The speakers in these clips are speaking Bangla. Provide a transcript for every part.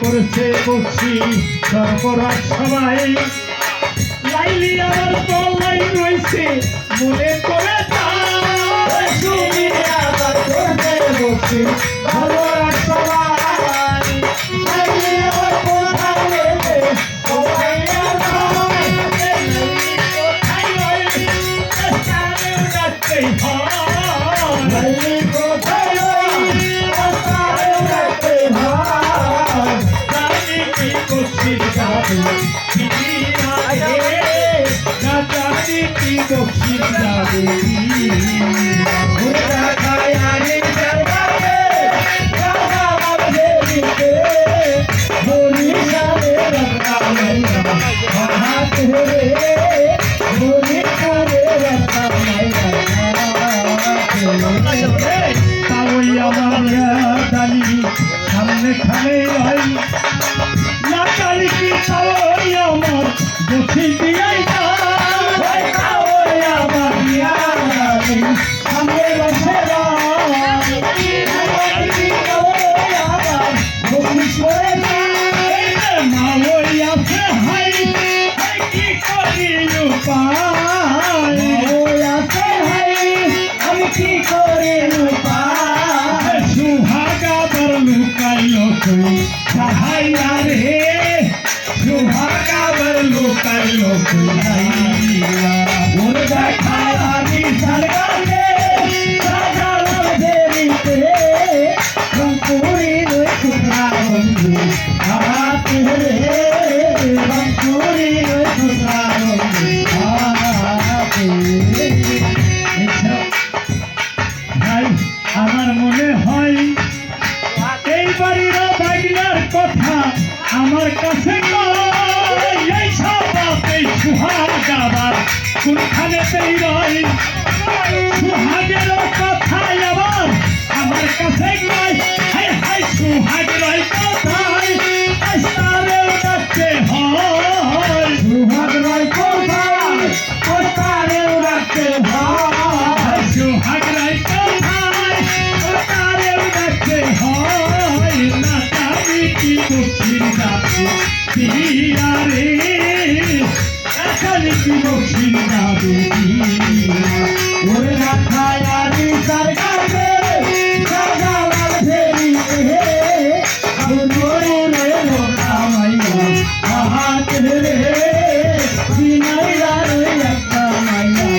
করেছে বলছি সর্বরাজ সবাই লাইলি আমার তলাই রয়েছে মনে করে শুনি আবার করতে বলছি সর্বরাজ সবাই লাইলি আমার তলাই রয়েছে সবাই সামনে খানে লাটালি কি তাওই আমার বুঝি দিয়াই সামনে বসে মা ওই আছে হাই কি করি উপায় ওই আছে হাই আমি কি করি উপায় সুহাগা বর লুকাইলো তুই সাহাইয়া রে সুহাগা বর লুকাইলো তুই ওর দেখা আমি সরকারে সাজালাম দেরিতে রংপুরি নই সুতরা বন্ধু হাত রে রংপুরি নই সুতরা বন্ধু হাত ভাই আমার মনে হয় এই বাড়ির বাগনার কথা আমার কাছে এই সবাই সুহাগাবার কোনখানে পেয়ে সুহাগের কথাই আবার আমার কাছে হাই হাই সুহাগের কথাই তারেও ডাকতে হয় সুহাগের কথাই তারেও ডাকতে হয় সুহাগের কথাই তারেও ডাকতে হয় না জানি কি বসির ডাকে দিয়া রে কি বসির ডাকে ওরে রাখায় আমি সরকারে সাজালাম দেরিতে মনে লোকামাইয়া হাত রে বিনাইরা একটা মাইয়া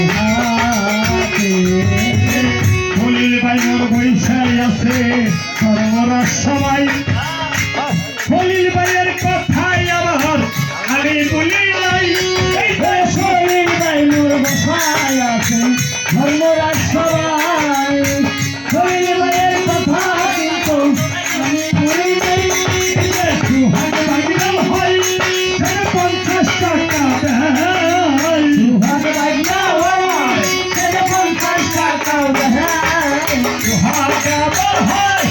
হাতে ফুলের বাইর বৈশাই আছে সর্বরাজ সবাই ফুলের বাইরের কথাই আবার আমি বলি নাই ফুলের বাইর বসাই আছে ধর্মরাজ সবাই ফুলের বাইরের কথা কিন্তু আমি বলি নাই সুহাগ বাগিনাও হয় 50 টাকা দেয় সুহাগ বাগিনাও হয় 50 টাকাও দেয় সুহাগ আবার হয়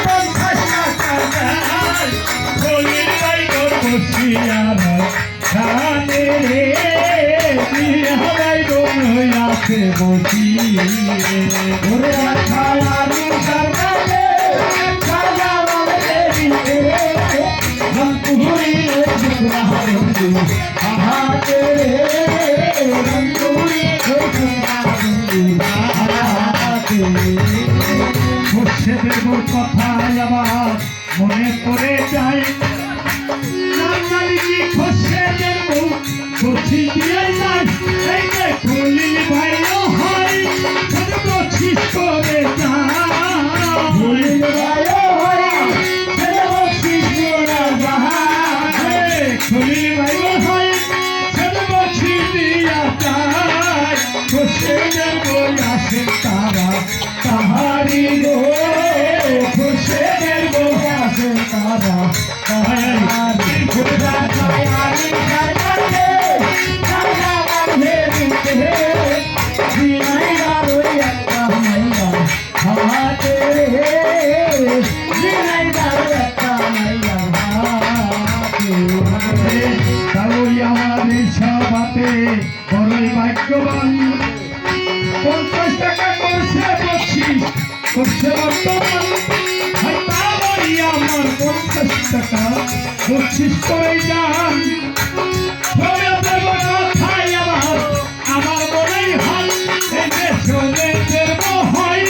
50 টাকা দেয় ফুলের বাইর বসিয়ার খানে রে হবাই রই আছে বসি ওরে রাখায় আমি সরকারে সাজালাম দেরিতে রংপুরি সুতরা বন্ধু হাতে রে রংপুরি সুতরা বন্ধু হাতে মুর্শিদের কথাই আবার মনে পড়ে যায় না জানি কি খোরশেদের বসি দিয়ে যায় এই যে ফুলি ভাইও হয় বসিস করে ফুলি ভাইও হয় বসিস করে ফুলি ভাইও হয় বসি দিয়া যায় খোরশেদের বই আসে তারা তাহারি গো খোরশেদের বই আসে তারা তাহারি খোদা তাহারি সরকারে সাজালাম দেরিতে বিনাইরা একটা মাইয়া হাতে রে বিনাইরা একটা মাইয়া হাতে তাই আমাদের সবাতে বড়ই ভাগ্যবান 50 টাকা করছে বলছিস করছে বর্তমান আমার 50 টাকা বকশিস করে যান শোনে দেব কথাই আমার মনেই হয় এই যে শোনে দেব হয়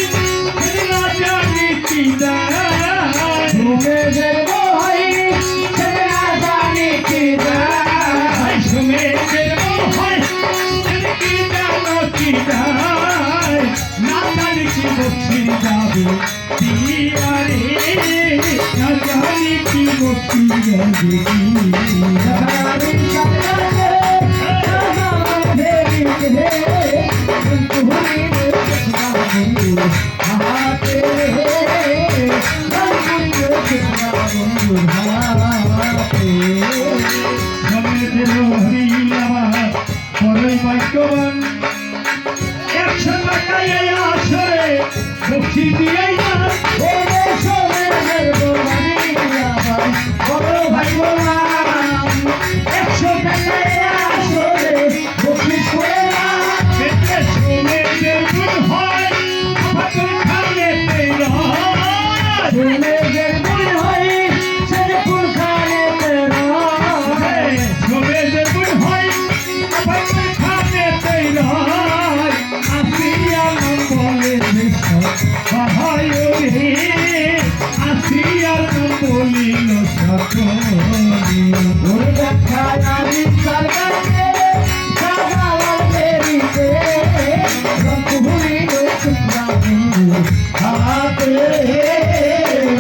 না জানি কি যায় শোনে দেব হয় না জানি কি যায় শোনে দেব হয় কি জানো কি যায় না জানি কি বকশিস যাবে দিয়ারে না জানি কি বকশিস যাবে ভাগ্যবান 100 টাকা এই আসরে বকশিস দিয়েই না বড় ভাগ্যবান 100 টাকা এই আসরে বকশিস করে না পেটে শুনে যে গুণ হয় ফাতুল খানে তেরা শুনে যে গুণ হয় সে ফুল খানে তেরা শুনে যে গুণ হয় ফাতুল খানে তেরা আসিয়া নাম বলে বাহায় রে আসিয়া নাম বলিল সকলে ওরে দেখায় আমি সরকারে সাজাওয়াল দেরিতে রংপুরি টুকরা বন্ধু হাতে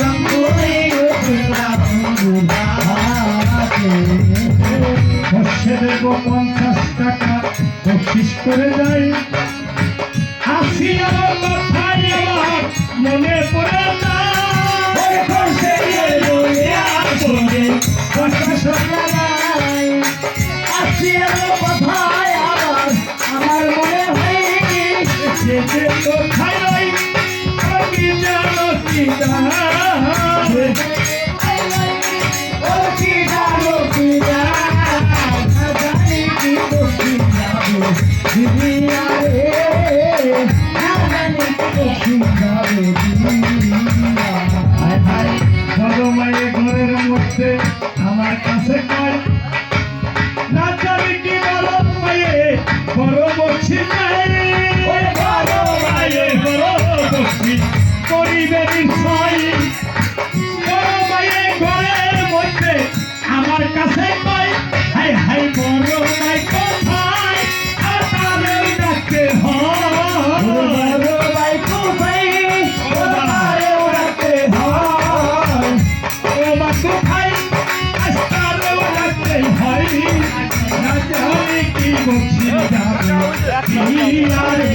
রংপুরি টুকরা বন্ধু হাতে বসে দেব 50 টাকা বকশিস করে যাই আসি আমার কথাই আমার মনে পড়ে না ওরে বসে আসলে কথা শোনা নাই আসি আমার কথাই আমার মনে হয় সে যে কোথায় রই কি জানো কি জানো ও কি জানো কি জানি কি বকশিস যাবে দিদিয়ারে না জানি কি বকশিস যাবে দিদিয়া হায় হায় বড় মায়ের ঘরের মধ্যে আমার কাছে কয় না জানি কি বড় মায়ে বড় বকশিস নাই ওই বড় মায়ে বড় বকশিস করিবে নিশ্চয় বড় মায়ের ঘরের মধ্যে আমার কাছে কয় হাই হাই বড় মাই কোথায় তারে ডাকতে হয় বড় মাই কোথায় তারে ডাকতে হয় ও মা কোথায় তারে ডাকতে হয় না জানি কি বকশিস যাবে দিয়ারে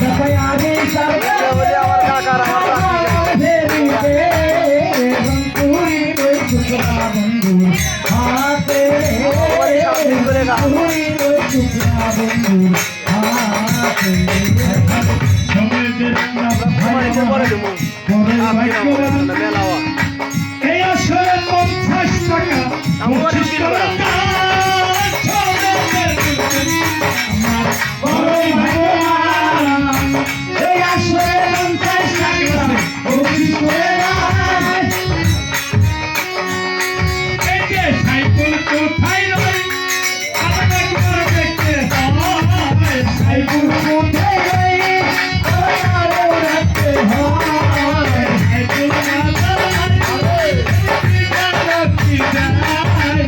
দয়ারে সরকারে আমার কাকার রংপুরি টুকরা বন্ধু হাতে রংপুরি টুকরা বন্ধু হাতে এই আসরে 50 টাকা বকশিস করে বড়ই ভাগ্যবান এই আসরে 50 টাকা বকশিস করে এই যে সাইকেল কোথায় রই আমাকে একবার দেখতে হয় সাইকেল কোথায় রই আমাকে দেখতে হয় সাইকেল কি যায়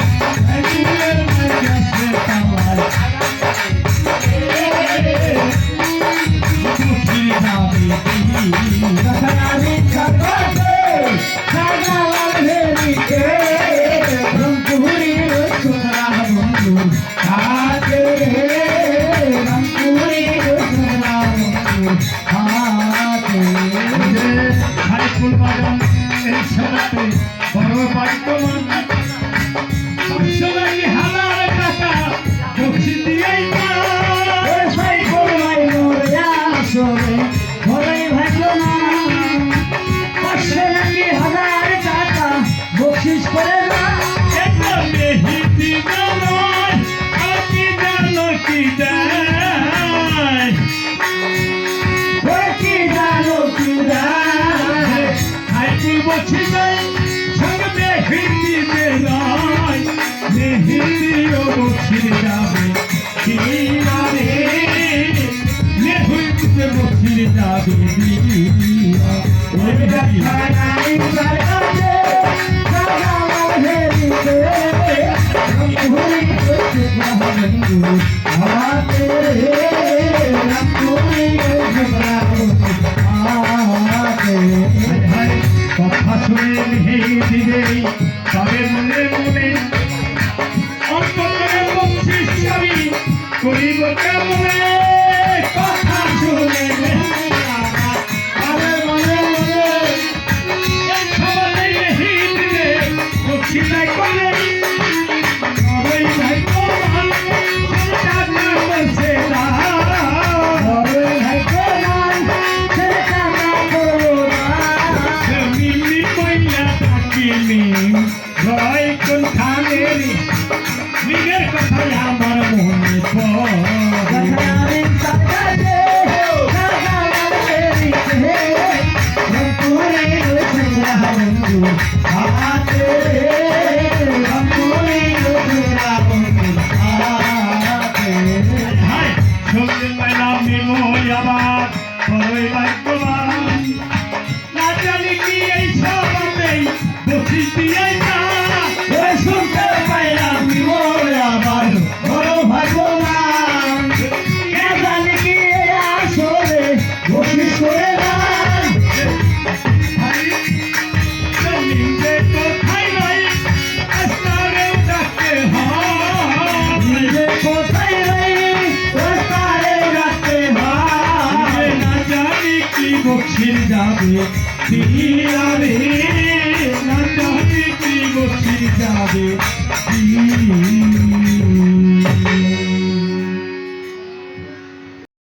সাইকেলের মাঝে পাওয়ার বড় ভাগ্যবান 500 হাজার টাকা বকশিস দিয়েই বড়ই ভাগ্যবান 500,000 টাকা বকশিস করে না কি জানো কি যায় কি জানো কথা শুনে দিবে তবে মনে মনে অন্তরে বলছিস আমি করিব কেমনে কথা শুনে তবে মনে মনে সবাই দিবে বলছি নাই করে তবেই ভাই তোমার সেটা না বলছে না তবেই ভাই তোমার সেটা না বলো না মিলি কইলা থাকিনি রয় কোন খানে নিজের কথা আমার মনে পড়ে বসির যাবে তীরে না জানি কি বসির যাবে